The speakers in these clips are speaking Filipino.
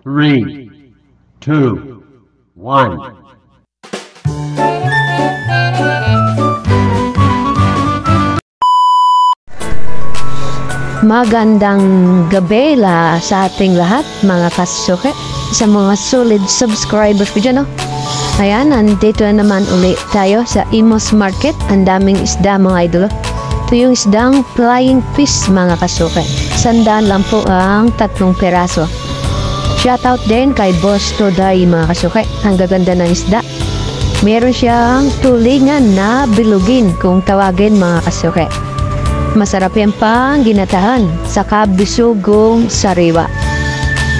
3, 2, 1. Magandang gabi sa ating lahat mga kasuke, sa mga solid subscribers ko dyan, no? Ayan, nandito na naman uli tayo sa Imus Market. Ang daming isda mga idolo. Ito yung isdang flying fish mga kasuke. 100 lang po ang 3 peraso. Shoutout din kay Boss Today mga kasuke. Ang gaganda ng isda. Meron siyang tulingan na bilugin kung tawagin mga kasuke. Masarap yan pang ginatahan sa kabisugong sariwa.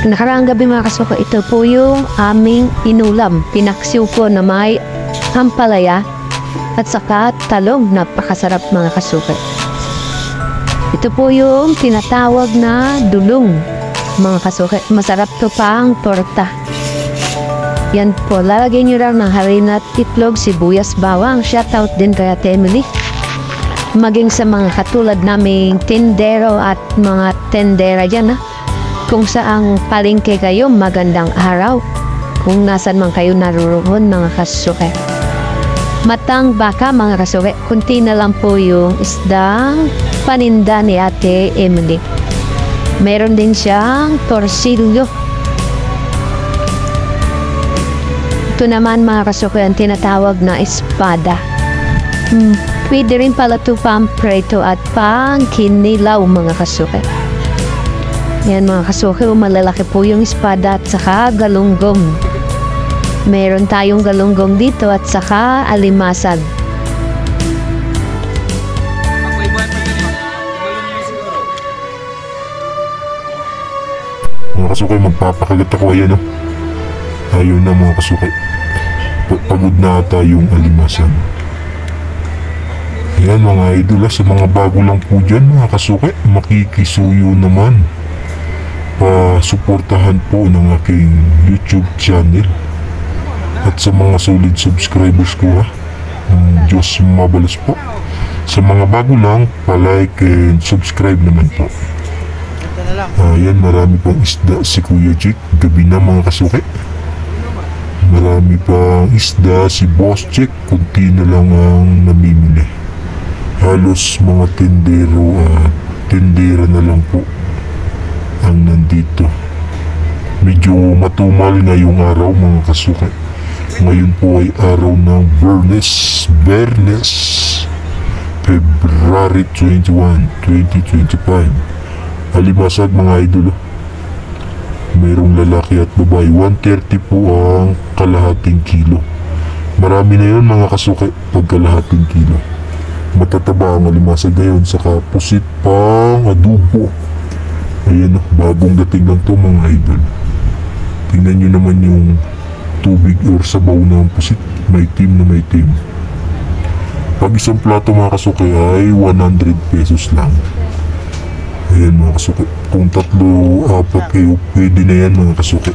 Nakaraang gabi mga kasuke, ito po yung aming inulam. Pinaksiw ko na may ampalaya at saka talong. Napakasarap mga kasuke. Ito po yung tinatawag na dulong mga kasuke. Masarap to pang torta. Yan po, lalagay nyo lang ng harina at itlog, sibuyas, bawang. Shoutout din kay Ate Emily. Maging sa mga katulad naming tindero at mga tendera dyan, kung saang palengke kayo, magandang araw. Kung nasan man kayo naroon mga kasuke. Matang baka mga kasuke, kunti na lang po yung isdang paninda ni Ate Emily. Meron din siyang torsilyo. Ito naman mga kasuke ang tinatawag na espada. Pwede rin pala ito pang preto at pang kinilaw mga kasuke. Yan mga kasuke, malalaki po yung espada at saka galunggong. Meron tayong galunggong dito at saka alimasag. Mga kasuke, magpapakagat ako ayan, no? Ayun na mga kasuke. Pagod na ata yung alimasag. Yan mga idol, sa mga bago lang po dyan mga kasuke, makikisuyo naman. Pa-suportahan po ng aking YouTube channel. At sa mga solid subscribers ko Diyos mabalos po. Sa mga bago lang, pa-like and subscribe naman po. Yan, marami pang isda si Kuya Jake. Gabi na mga kasuke. Marami pang isda si Boss Jake. Kunti na lang ang namimili. Halos mga tindero at tindera na lang po ang nandito. Medyo matumal ngayong araw mga kasuke. Ngayon po ay araw ng Bernes, February 21, 2025. Alimasag mga idolo. Mayroong lalaki at babae. 130 po ang kalahating kilo. Marami na yun mga kasuke pag kalahating kilo. Matataba ang alimasag ngayon, saka pusit pang adobo. Ayan, bagong dating lang to mga idol. Tingnan nyo naman yung tubig or sabaw ng pusit, may team na may team. Pag isang plato mga kasuke ay 100 pesos lang. Ayan mga kasuke, kung 3-4 kayo, pwede na yan mga kasuke.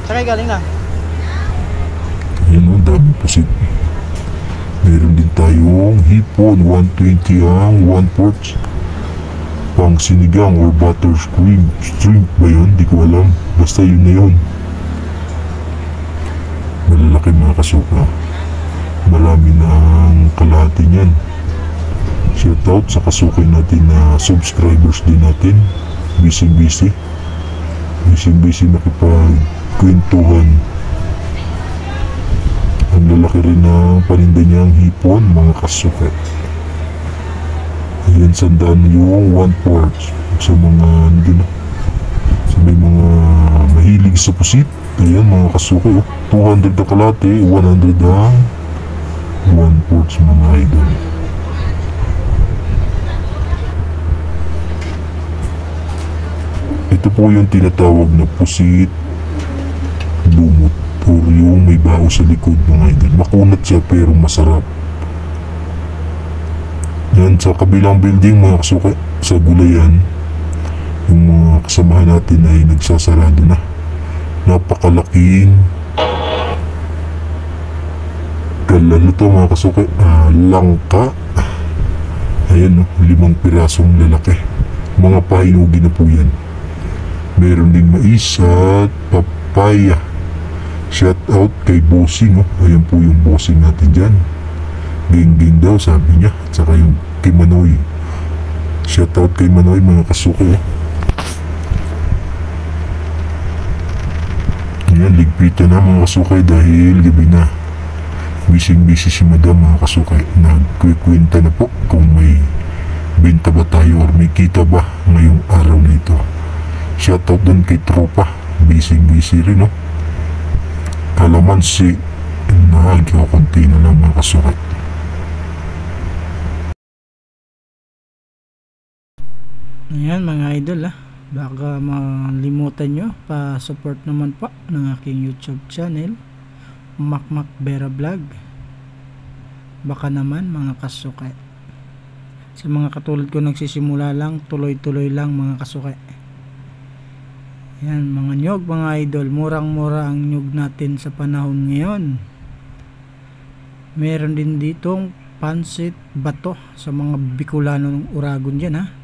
Saan kayo galing na? Ayan o, dami pusit. Meron din tayong hipon, 120 ang 1/4. Pang sinigang or butter shrimp ba yun? Di ko alam. Basta yun na yun. Malalaki mga kasuka. Marami na ang kalahati niyan. Shoutout sa kasuki natin na subscribers din natin. Busy nakipagkwentuhan. Ang lalaki rin ng paninda niyang hipon mga kasuke. Ayan, 100 yung 1/4 sa mga sa may mga mahilig sa pusit. Ayan mga kasuke, 200 na kalate, 100 ang 1/4 mga idol. Ito po yung tinatawag na pusit lumot or yung may baho sa likod mga idol. Makunat siya pero masarap. Yan sa kabilang building mga kasuke, sa gulayan, yung mga kasamahan natin ay nagsasarado na. Napakalaking galalo to mga kasuke, langka. Ayan 5 pirasong lalaki. Mga pahinugi na po yan. Meron ding mais at Papaya. Shout out kay Bossing, no? Ayan po yung bossing natin dyan. Ging daw sabi niya. At saka yung kay Manoy. Shout out kay Manoy, mga kasuko. Ayan, ligpitan na mga kasukay dahil gabi na. Busy si madam, mga kasukay. Nagkikwenta na po kung may benta ba tayo or may kita ba ngayong araw na ito. Shout out dun kay tropa. Busy rin, no? Kalamansi na konti na lang, mga kasukay. Ayan mga idol, baka malimutan nyo pa-support naman po ng aking YouTube channel, Makmak Vera Vlog. Baka naman mga kasukay, sa mga katulad ko nagsisimula lang, tuloy-tuloy lang mga kasukay. Yan mga nyog, mga idol, murang-mura ang nyog natin sa panahon ngayon. Meron din ditong pansit bato sa mga Bicolano ng Uragon dyan,